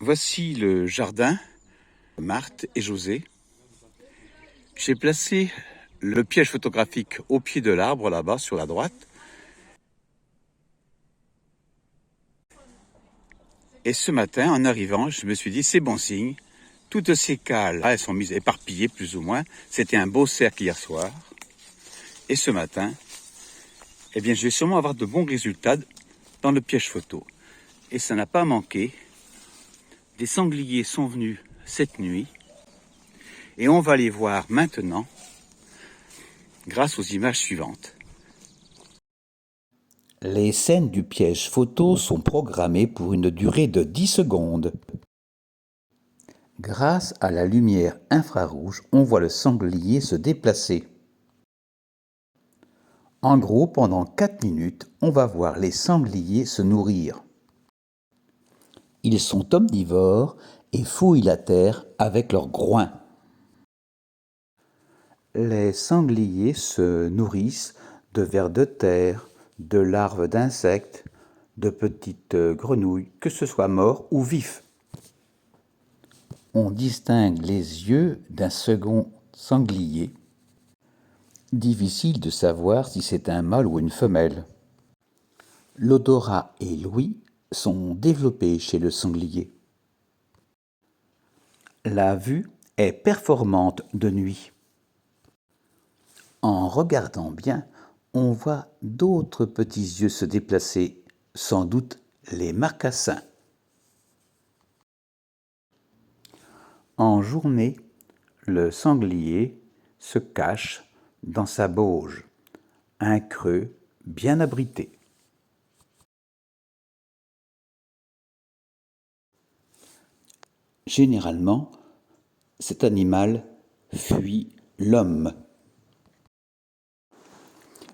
Voici le jardin de Marthe et José. J'ai placé le piège photographique au pied de l'arbre là-bas sur la droite. Et ce matin, en arrivant, je me suis dit c'est bon signe. Toutes ces cales, elles sont mises éparpillées plus ou moins. C'était un beau cercle hier soir. Et ce matin, eh bien, je vais sûrement avoir de bons résultats dans le piège photo. Et ça n'a pas manqué. Des sangliers sont venus cette nuit. Et on va les voir maintenant grâce aux images suivantes. Les scènes du piège photo sont programmées pour une durée de 10 secondes. Grâce à la lumière infrarouge, on voit le sanglier se déplacer. En gros, pendant 4 minutes, on va voir les sangliers se nourrir. Ils sont omnivores et fouillent la terre avec leurs groins. Les sangliers se nourrissent de vers de terre, de larves d'insectes, de petites grenouilles, que ce soit morts ou vifs. On distingue les yeux d'un second sanglier. Difficile de savoir si c'est un mâle ou une femelle. L'odorat et l'ouïe sont développés chez le sanglier. La vue est performante de nuit. En regardant bien, on voit d'autres petits yeux se déplacer, sans doute les marcassins. En journée, le sanglier se cache dans sa bauge, un creux bien abrité. Généralement, cet animal fuit l'homme.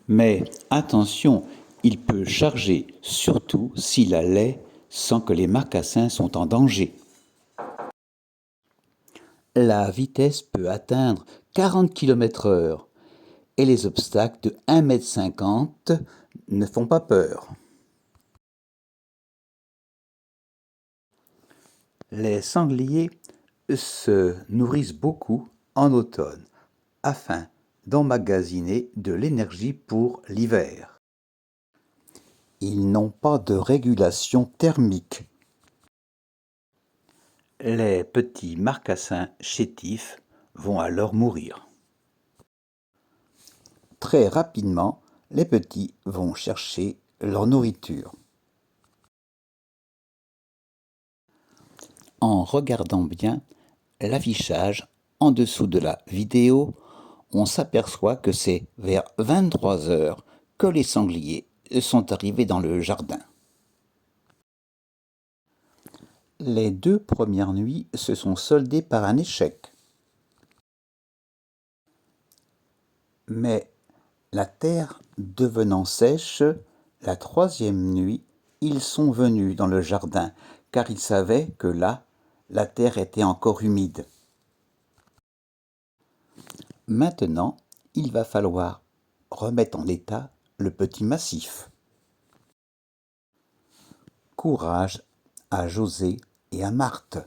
Mais attention, il peut charger, surtout s'il a lait, sans que les marcassins sont en danger. La vitesse peut atteindre 40 km/h et les obstacles de 1,50 m ne font pas peur. Les sangliers se nourrissent beaucoup en automne afin d'emmagasiner de l'énergie pour l'hiver. Ils n'ont pas de régulation thermique. Les petits marcassins chétifs vont alors mourir. Très rapidement, les petits vont chercher leur nourriture. En regardant bien l'affichage en dessous de la vidéo, on s'aperçoit que c'est vers 23 heures que les sangliers sont arrivés dans le jardin. Les 2 premières nuits se sont soldées par un échec. Mais la terre devenant sèche, la 3e nuit, ils sont venus dans le jardin, car ils savaient que là, la terre était encore humide. Maintenant, il va falloir remettre en état le petit massif. Courage à José et à Marthe.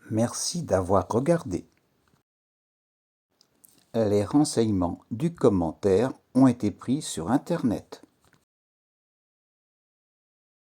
Merci d'avoir regardé. Les renseignements du commentaire ont été pris sur Internet.